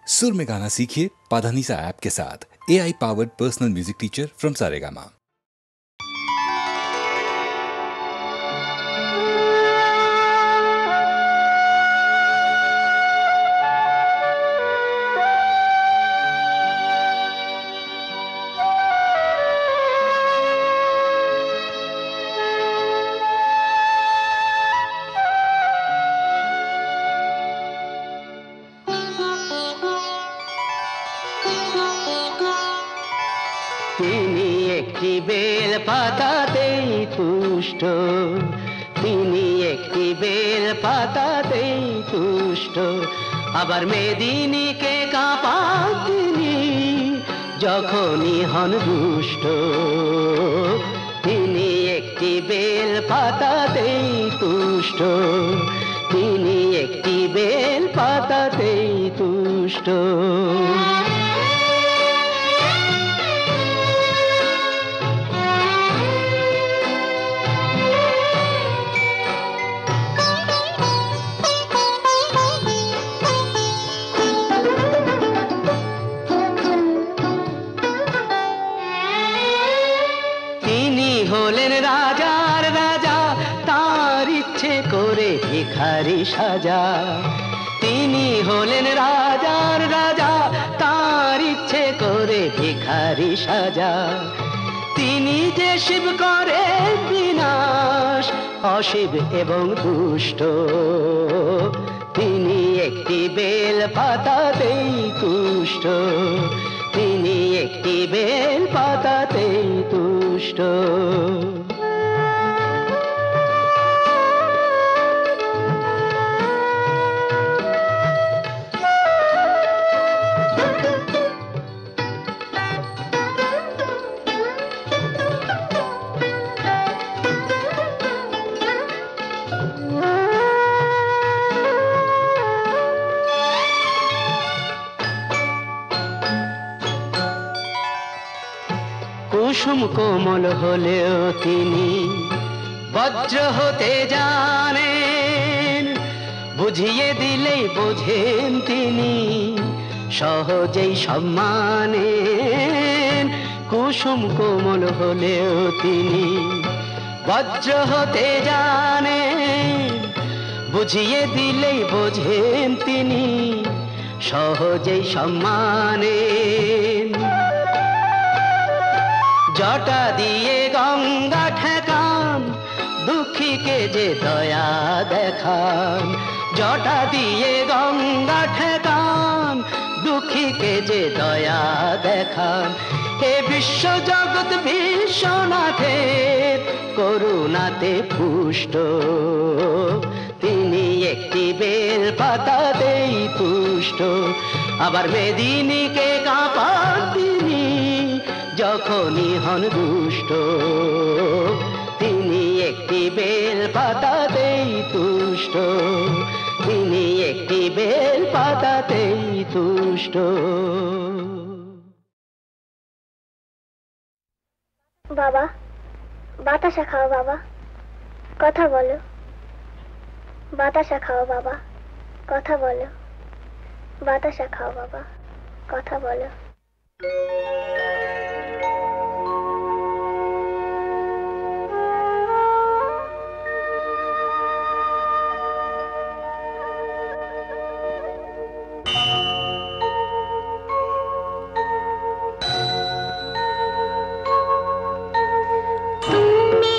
सुर में गाना सीखिए पाधानीसा ऐप के साथ। AI powered personal music teacher from Saregama. তিনি একটি বেল পাতাতেই তুষ্ট, তিনি একটি বেল পাতাতেই তুষ্ট, আবার মেদিনীকে কাঁপান তিনি যখনই হন দুষ্ট। তিনি একটি বেল পাতাতেই তুষ্ট, তিনি একটি বেল পাতাতেই তুষ্ট। হলেন রাজার রাজা, তার ইচ্ছে করে ভিখারি সাজা। তিনি হলেন রাজার রাজা, তার ইচ্ছে করে ভিখারি সাজা। তিনি যে শিব করে বিনাশ, অশিব এবং দুষ্ট। তিনি একটি বেল পাতাতেই তুষ্ট, তিনি একটি বেল পাতাতেই তুষ্ট। কুসুম কোমল হলেও তিনি বজ্র হতে জানেন, বুঝিয়ে দিলেই বোঝেন তিনি সহজেই সম্মানেন। কুসুম কোমল হলেও তিনি বজ্র হতে জানেন, বুঝিয়ে দিলেই বোঝেন তিনি সহজেই সম্মানেন। জটা দিয়ে গঙ্গা ঠেকান, দুঃখীকে যে দয়া দেখান। জটা দিয়ে গঙ্গা ঠেকান, দুঃখীকে যে দয়া দেখান। হে বিশ্ব জগৎ বিশ্বনাথের করুণাতে পুষ্ট, তিনি একটি বেল পাতাতেই তুষ্ট, আবার মেদিনীকে কাঁপান তিনি যখনই হন দুষ্ট। তিনি একটি বেল পাতাতেই তুষ্ট, তিনি একটি বেল পাতাতেই তুষ্ট। বাবা, বাতাসা খাও বাবা, কথা বলো। বাতাসা খাও বাবা, কথা বলো। বাতাসা খাও বাবা, কথা বলো। তুমি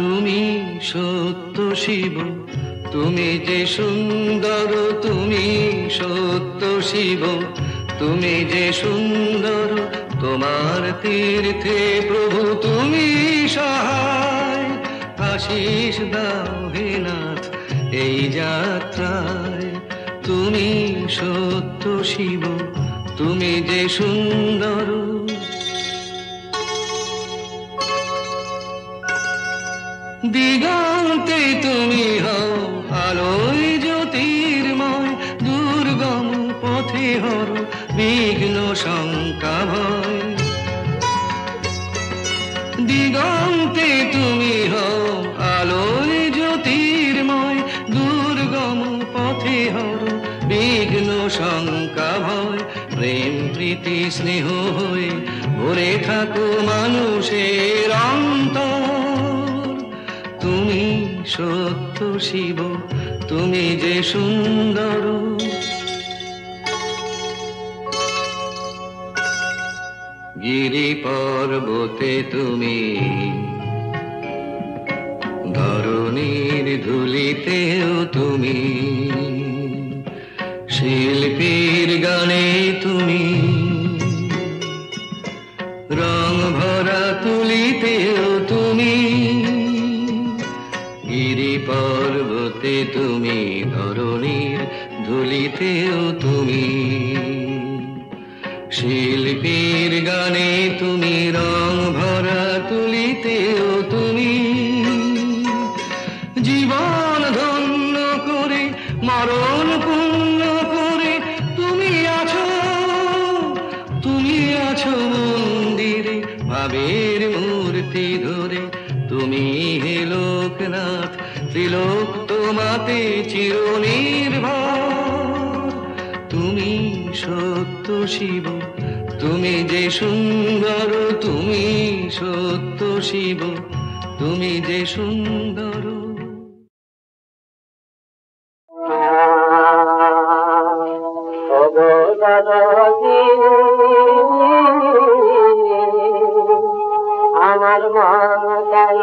তুমি সত্য শিব, তুমি যে সুন্দর, তুমি সত্য শিব, তুমি যে সুন্দর, তোমার তীর্থে প্রভু তুমি সহায়। আশিস দাও হে নাথ এই যাত্রায়, তুমি সত্য শিব, তুমি যে সুন্দর। দিগন্তে তুমি হও আলোয় জ্যোতির্ময়, দুর্গম পথে হর বিঘ্ন শঙ্কা ভয়। দিগন্তে তুমি হও আলোয় জ্যোতির্ময়, দুর্গম পথে হর বিঘ্ন শঙ্কা ভয়। প্রেম প্রীতি স্নেহ হয়ে ভরে থাকো মানুষের অন্তর, তুমি সত্য শিব, তুমি যে সুন্দর। গিরি পর্বতে তুমি, ধরণীর ধুলিতেও তুমি, শিল্পীর গানে তুমি, রং ভরা তুলিতেও তুমি। গিরি পর্বতে তুমি, ধরণীর ধুলিতেও তুমি, শিল্পীর গানে তুমি, রং ভরা তুলিতেও তুমি। জীবন ধন্য করে মরণ পূর্ণ করে তুমি আছো, তুমি আছো মন্দিরে ভাবের মূর্তি ধরে। তুমি হে লোকনাথ, ত্রিলোক তোমাতে চিরনির্ভর, তুমি সত্য শিব, তুমি যে সুন্দর, তুমি সত্য শিব, তুমি যে সুন্দর। আমার মন কেন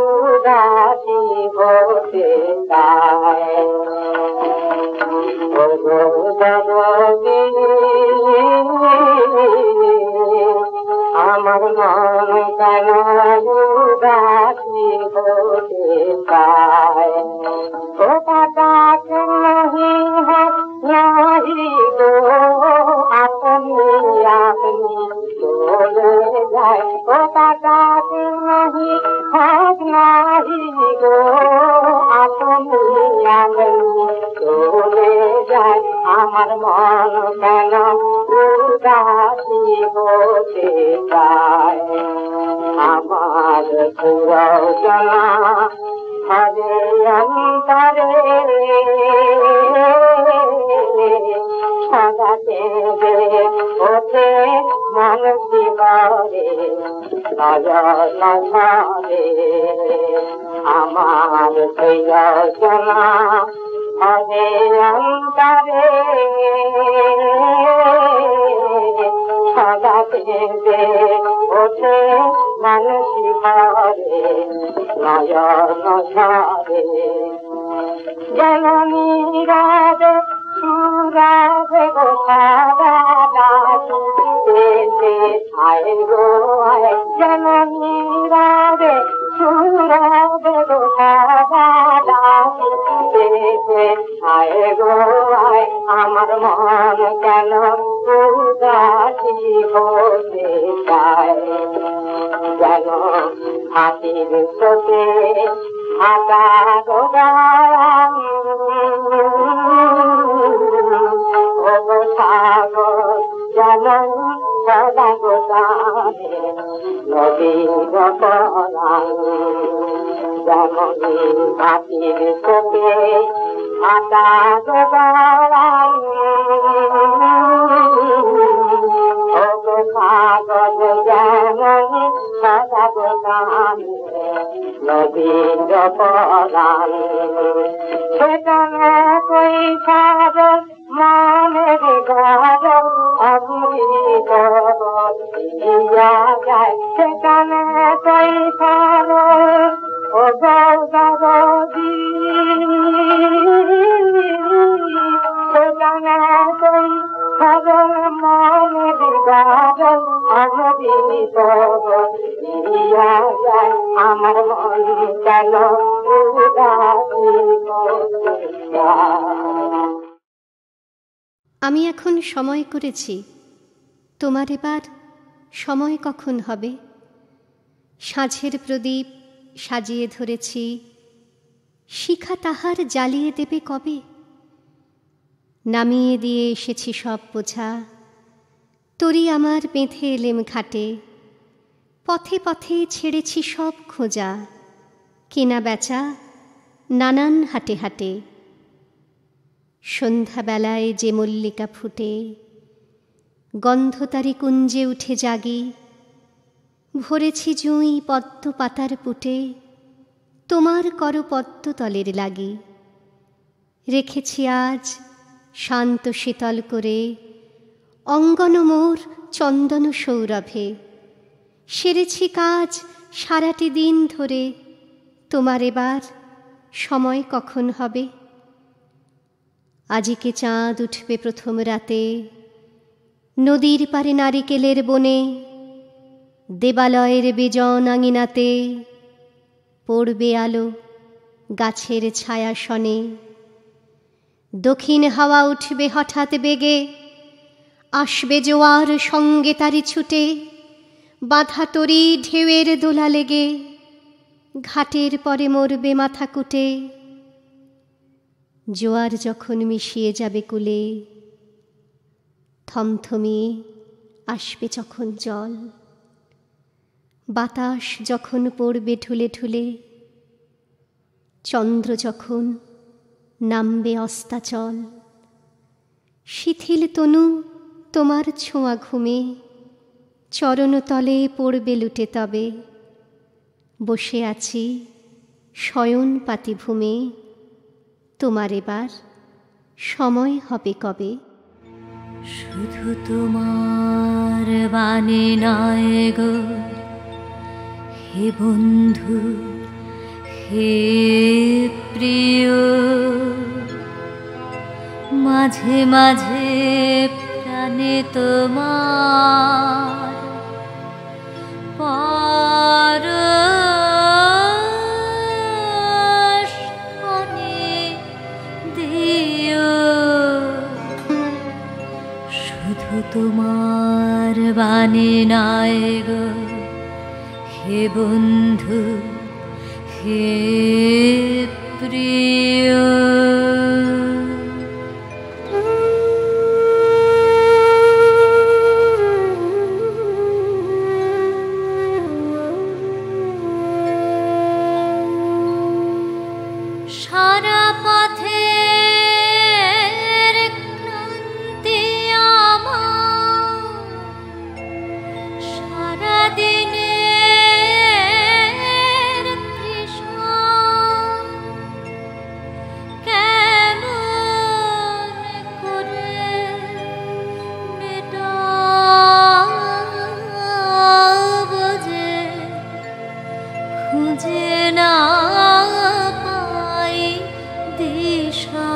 উদাসী হতে চায়, আমার মন কেন উদাসী হতে চায়। ওটাক নাহি হাত নাহি গো, আপনি আপনি চলে যায়। ওটাক নাহি হাত নাহি গো, আপনি আপনি চলে যায়। আমার মন কেন উদাসী হতে চায়। আমার সুরচনা হরে অন্তরে সদা দেবে ওঠে মন শিবরে, নয়ন ধরে। আমার সুরচনা হরে অন্তরে সদা দেবে ওঠে মন শিবরে, নয়ন ধরে। জননী রাধে সুরাধে গো সারা দাসে আয় গো আয়। জননী রাধে সুরাধে গো সারা দাসে আয় গো আয়। আমার মন কেন উদাসী হতে চায়, যেন হাতির চোখে হাতা গোদাম। ও সাগর যেমন সদা গোদামে নদীর পরাণ, যেমন হাতির চোখে হাতা গোদাম। ও সাগর যেমন সদা গোদামে নদীর পরাণ। সেখানে কই সাগর মানের ঘর অমৃত দিয়া যায়। সেখানে কই সাগর ও গৌরবী মনে বিদারণ অমৃত আমার মন কেন আমি এখন সময় করেছি, তোমার এবার সময় কখন হবে? সাঁঝের প্রদীপ সাজিয়ে ধরেছি, শিখা তাহার জ্বালিয়ে দেবে কবে? নামিয়ে দিয়ে এসেছি সব বোঝা, তরি আমার বেঁধে এলেম ঘাটে। পথে পথে ছেড়েছি সব খোঁজা, কেনা বেচা নানান হাটে হাটে। সন্ধ্যাবেলায় যে মল্লিকা ফুটে, গন্ধতারি কুঞ্জে উঠে জাগি। ভরেছি জুঁই পদ্ম পাতার পুটে, তোমার করপদ্মতলের লাগি। রেখেছি আজ শান্ত শীতল করে, অঙ্গন মোর চন্দন সৌরভে। সেরেছি কাজ সারাটি দিন ধরে, তোমার এবার সময় কখন হবে? আজিকে চাঁদ উঠবে প্রথম রাতে, নদীর পারে নারিকেলের বনে। দেবালয়ের বেজন আঙিনাতে, পড়বে আলো গাছের ছায়াসনে। দক্ষিণ হাওয়া উঠবে হঠাৎ বেগে, আসবে জোয়ার সঙ্গে তারি ছুটে। বাঁধা তরি ঢেউয়ের দোলা লেগে, ঘাটের পরে মরবে মাথা কুটে। জোয়ার যখন মিশিয়ে যাবে কূলে, থমথমিয়ে আসবে যখন জল। বাতাস যখন পড়বে ঠুলে ঠুলে, চন্দ্র যখন নামবে অস্তাচল। শিথিল তনু তোমার ছোঁয়া ঘুমে, চরণতলে পড়বে লুটে তবে। বসে আছি শয়ন পাতিভূমে, তোমার এবার সময় হবে কবে? শুধু তোমার বাণী নয় গো হে বন্ধু, হে প্রিয়। মাঝে মাঝে প্রাণে তোমার পরশ ক্ষণে দিও। শুধু তোমার বাণী নয় গো হে বন্ধু, হে প্রিয়। সারা পথের ক্লান্তি আমার, সারা দিনের তৃষ্ণা কেমন করে মেটাবো যে, খুঁজে না পাই দিশা।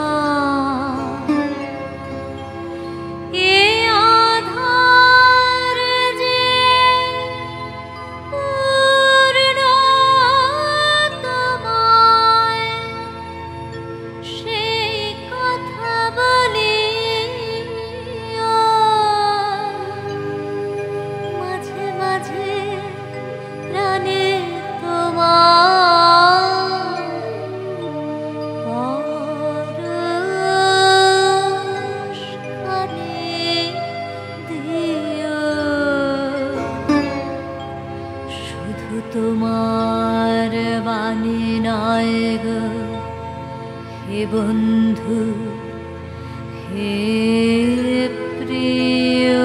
এ আধার যে পূর্ণ তোমায়, সেই কথা বলিও। মাঝে মাঝে প্রাণে তোমার পরশ ক্ষণে দিও। শুধু তোমার বাণী নয় গো হে বন্ধু, হে প্রিয়।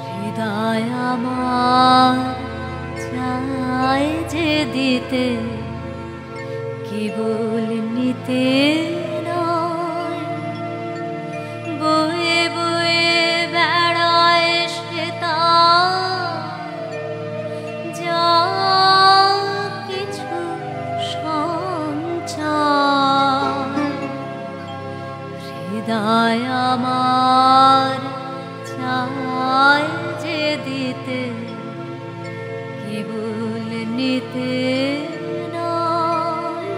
হৃদয় আমার চায় যে দিতে কেবল নিতে নয়, বয়ে বয়ে বেড়ায় সে যা কিছু সঞ্চয়। হৃদয় আমার চায় যে দিতে কেবল নিতে নয়,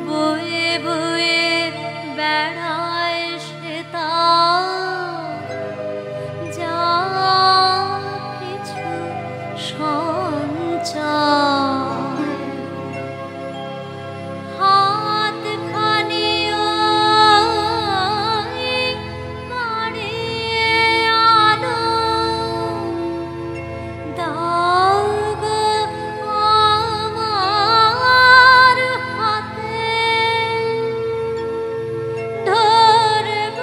বয়ে বয়ে বেড়ায় সে যা কিছু সঞ্চয়। হাতখানিও বাড়িয়ে আনো, দাও গো আমার হাতে, ধরব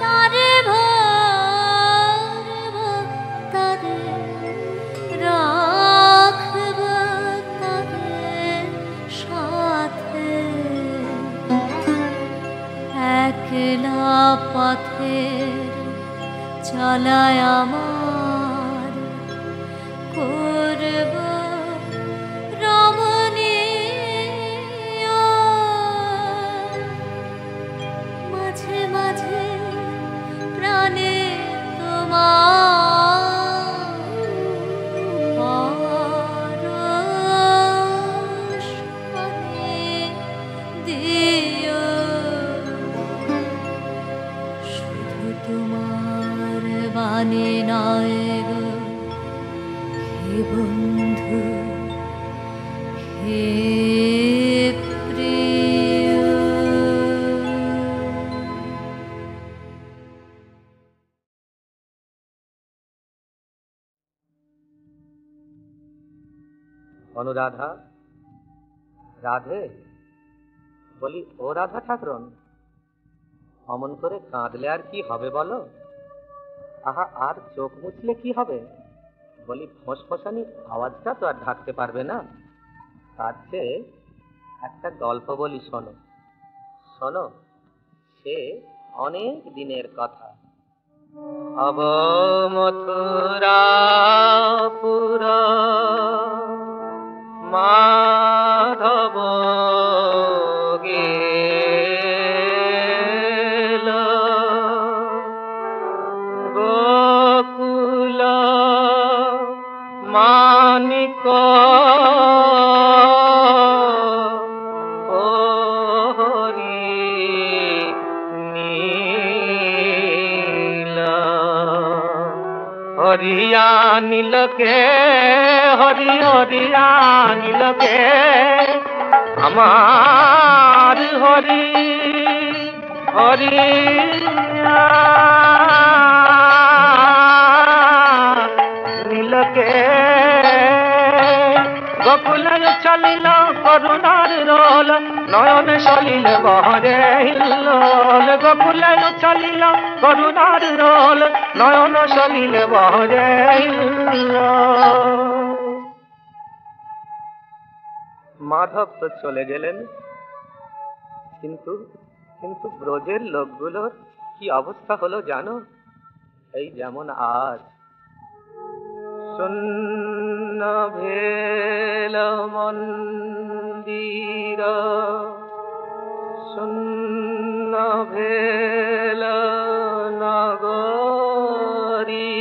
তারে ভরব তারে, রাখব তারে সাথে। একলা পথের চলায় আমার করব রমণীয়, মাঝে মাঝে প্রাণে তোমার পরশ পানে দিও। শুধু তোমার বাণী নয় গো হে বন্ধু, হে প্রিয়। অনুরাধা, রাধে, বলি ও রাধা ঠাকুরন, অমন করে কাঁদলে আর কি হবে বলো? আহা, আর চোখ মুছলে কি হবে? বলি ফোঁসফোঁসানি আওয়াজটা তো আর ঢাকতে পারবে না। তার চেয়ে একটা গল্প বলি, শোনো শোনো, সে অনেক দিনের কথা। অব মথুরাপুর মাধব গেল, গোকুল মানিক হরি নীল, হরিয়া নীলকে হরি হরিয়া নীলকে আমার হরি হরিয়া নীলকে। গোকুলের চলিল করুণার রোল, নয়ন সলিল বহরে হিল্লোল। গোকুলের চলিল করুণার রোল, নয়ন সলিল বহরে হিল্লোল। মাধব তো চলে গেলেন, কিন্তু কিন্তু ব্রজের লোকগুলোর কি অবস্থা হলো জানো? এই যেমন আজ শূন্য ভেল মন্দির, শূন্য ভেল নগরী,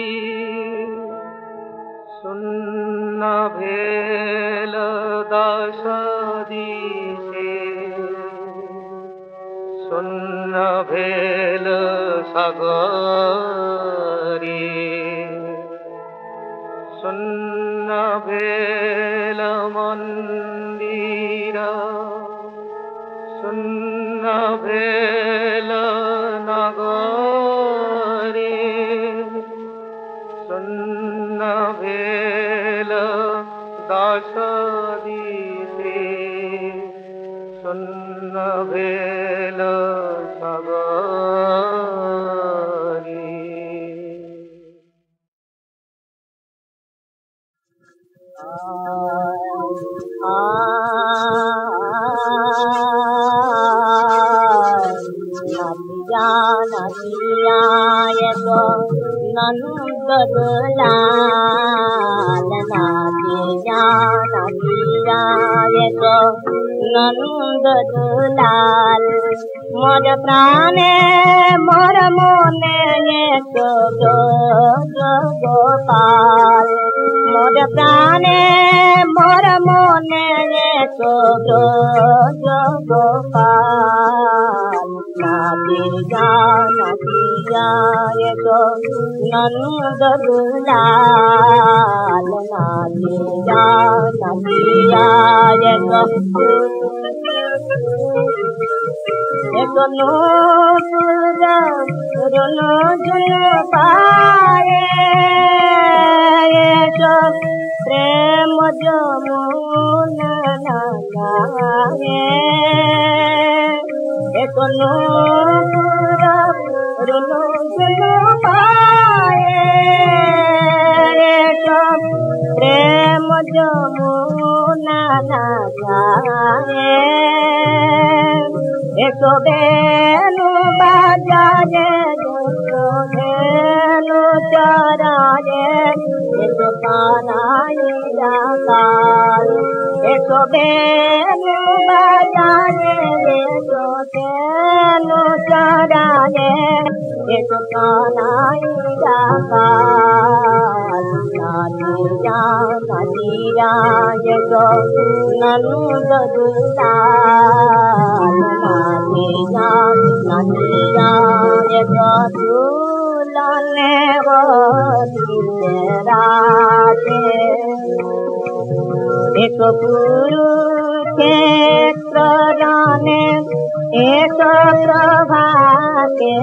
শূন্য ভেল দশ দিশে, শূন্য ভেল সাগরী, শূন্য ভেল মন্দির, শূন্য ভেল নগরী, শূন্য ভেল দশ দিশে, শূন্য ভেল সাগরী। नदिया नदिया ये तो नंद दुलाल नदिया नदिया ये तो नंद दुलाल मोर प्राणे मोर मोने ये तो गोपाल मोर प्राणे मोर मोने ये तो गोपाल नदिया ये तो नंद दुलाल नदिया ये तो एक रोनो जुन पाए प्रेम जमुना गाए एक रोनो जुन पाए प्रेम जमुना गाए एक बेनु बाजाए बेनु चराए एक कानाई जाकाल एक बेनु बाजाए एक बेनु चराए एक कानाई जाकाल नदिया नदिया ये तो नंद दुलाल नदिया नदिया ये तो दुलाने वो राजे एक कुरुक्षेत्र जाने एक प्रभाते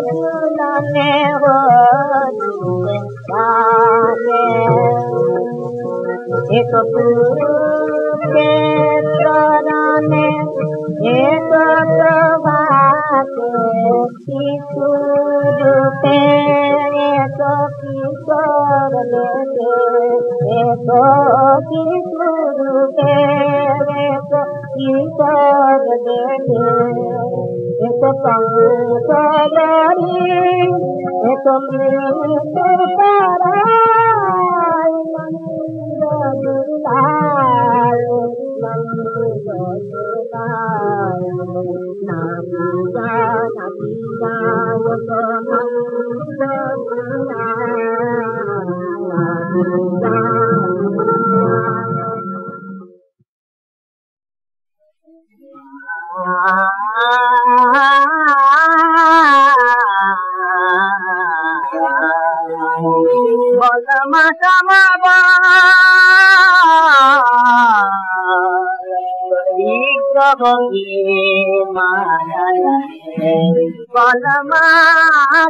दुलाने वो एक कुरुक्षेत्र जाने एक प्रभाते किशोरते एक किशोर लेते एक किशोरते एक किशोर लेते एक पंकजरी एक मृत्यु पराय नंद दुलाल नंद दुलाल नदिया नदिया ये तो नंद दुलाल नदिया बलमा समाबा माया बलमा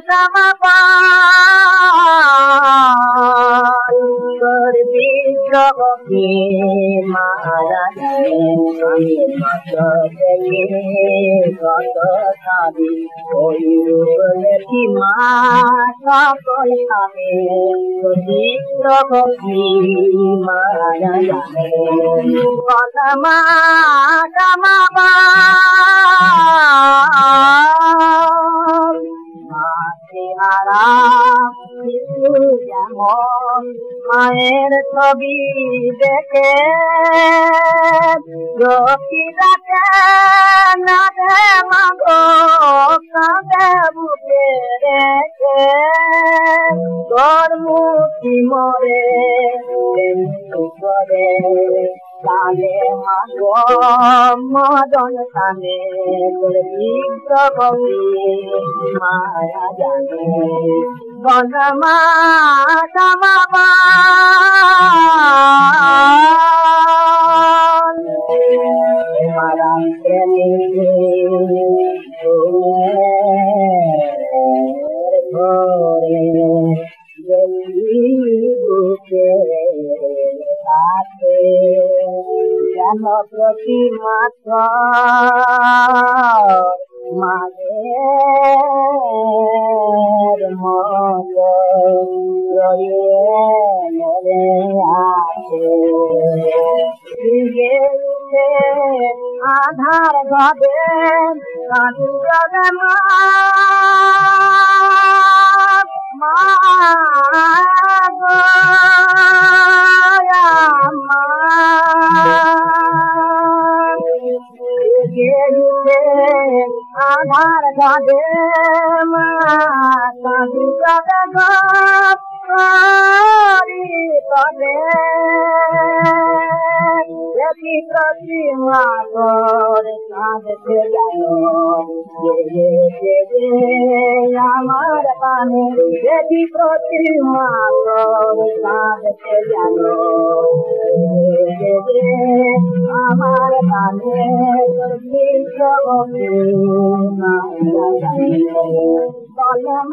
समाबा माया মায়ের ছবি দেখে রকি রাখে না দে মাগো কাঁদে বুকে রেখে তোর মুখি মরে করে কালে মাগো মদন কানে তোর বিদ্য কবি মায়া জানে বনমা সমাবা মারা প্রেমী ঘরে বুকে সাথে যেন প্রতি মাস মাঝের মতো রয়ে মরে দিগে উঠে আধার ঘরে কাঁদি যাবে মা মা গো মা দিগে উঠে আধার ঘরে মা কাঁদি যাবে গো পদে দেখি প্রতিমা তোর কাঁদতে জানো আমার পানে দেখি প্রতিমা তোর কাঁদতে জানো আমার পানে তোর বিশ্ব বলে মা বাবা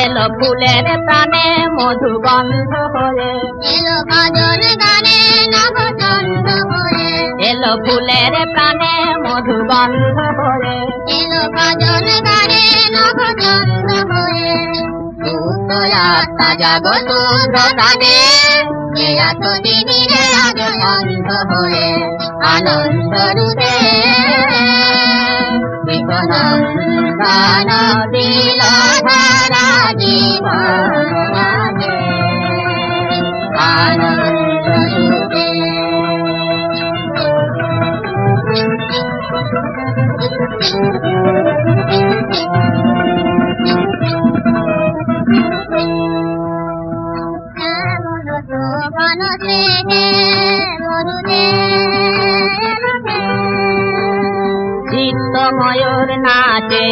এলো ফুলের প্রাণে মধু গন্ধ হয়ে এলো কাজল গানে নবচন্দ্র হয়ে এলো ফুলের প্রাণে মধু গন্ধ হয়ে এলো কাজল গানে নবচন্দ্র হয়ে জাগো শুভ্র প্রাণে এতদিনের আজ অন্ধ হয়ে আনন্দ রূপে বিকনন্দন দিল ধারা জীবন মাঝে আনন্দ রূপে চিত্ত ময়ূর নাচে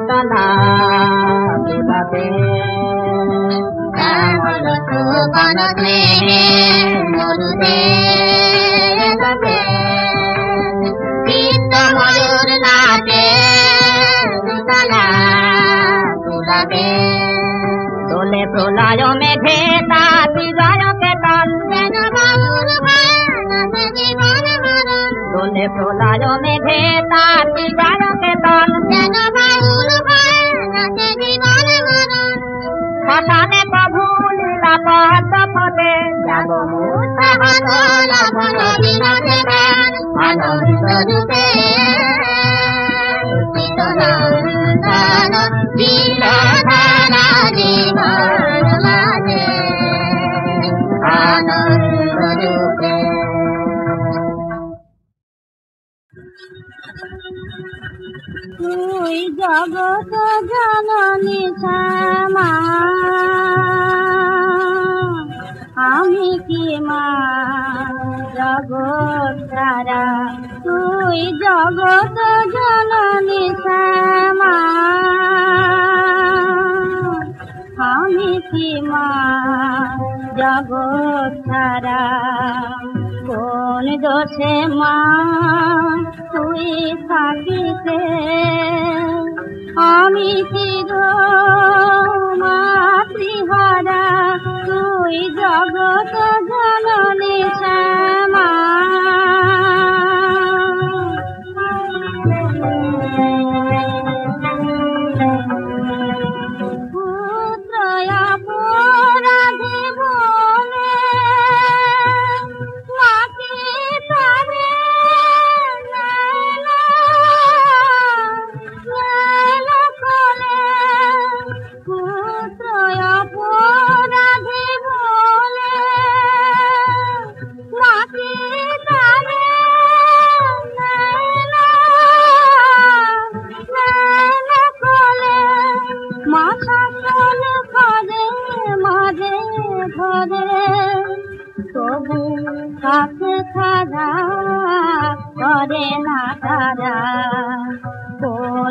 তলা বিভাবে শ্যামল স্নেহে মরুদে চিত্ত ময়ূর নাচে তলা তুলাবে তোলে প্রলয় মেঘে তাতি গায়কে তান যেন বাউল তোলে প্রলয় মেঘে তাতি গায়কে তান যেন বাউল শ্মশানে প্রভু লীলা পদ পদে যাব লবণ বিনোদে আনন্দ রূপে চিত্তনন্দন দিল ধারা জীবন মাঝে আনন্দ রূপে তুই জগত জননী শ্যামা আমি কি মা জগৎ তারা তুই জগত জননী শ্যামা আমি কি মা জগৎ তারা কোন দোষে মা তুই থাকিতে আমি কি গো মাতৃহারা তুই জগত জননী শ্যামা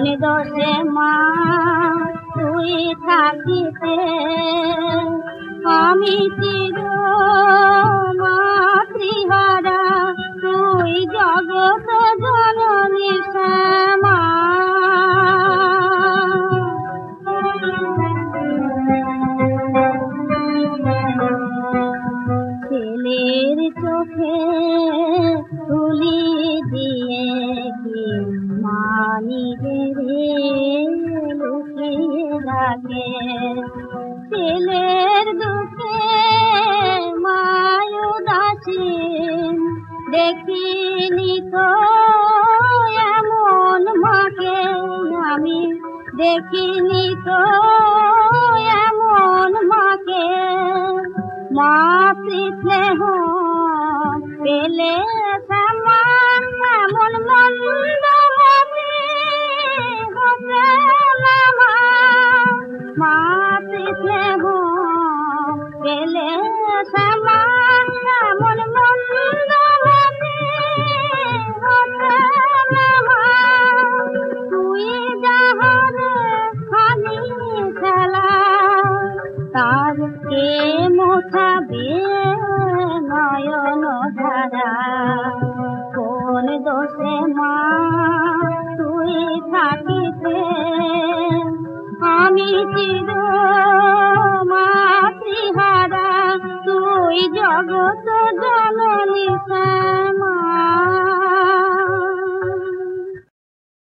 কোন দোষে মা তুই থাকিতে আমি চির মাতৃহারা তুই জগৎ জননী শ্যামা। ছেলের চোখে তুলি দিয়ে কি মানি রে লুকিয়ে রাখে ছেলের দুঃখে মায়ু দাসীন দেখিনি তো এমন মাকে আমি দেখিনি তো এমন মাকে মাতৃস্নেহ পেলে সমান এমন মন্দমতি হতে না মা মাতৃস্নেহ পেলে সমান এমন মন্দমতি হতে না মা তুই যাহার খালি খেলা তার কে মোছাবে নয়ন ধারা কোন দোষে মা তুই থাকিতে আমি চির মাতৃহারা তুই জগৎ জননী শ্যামা।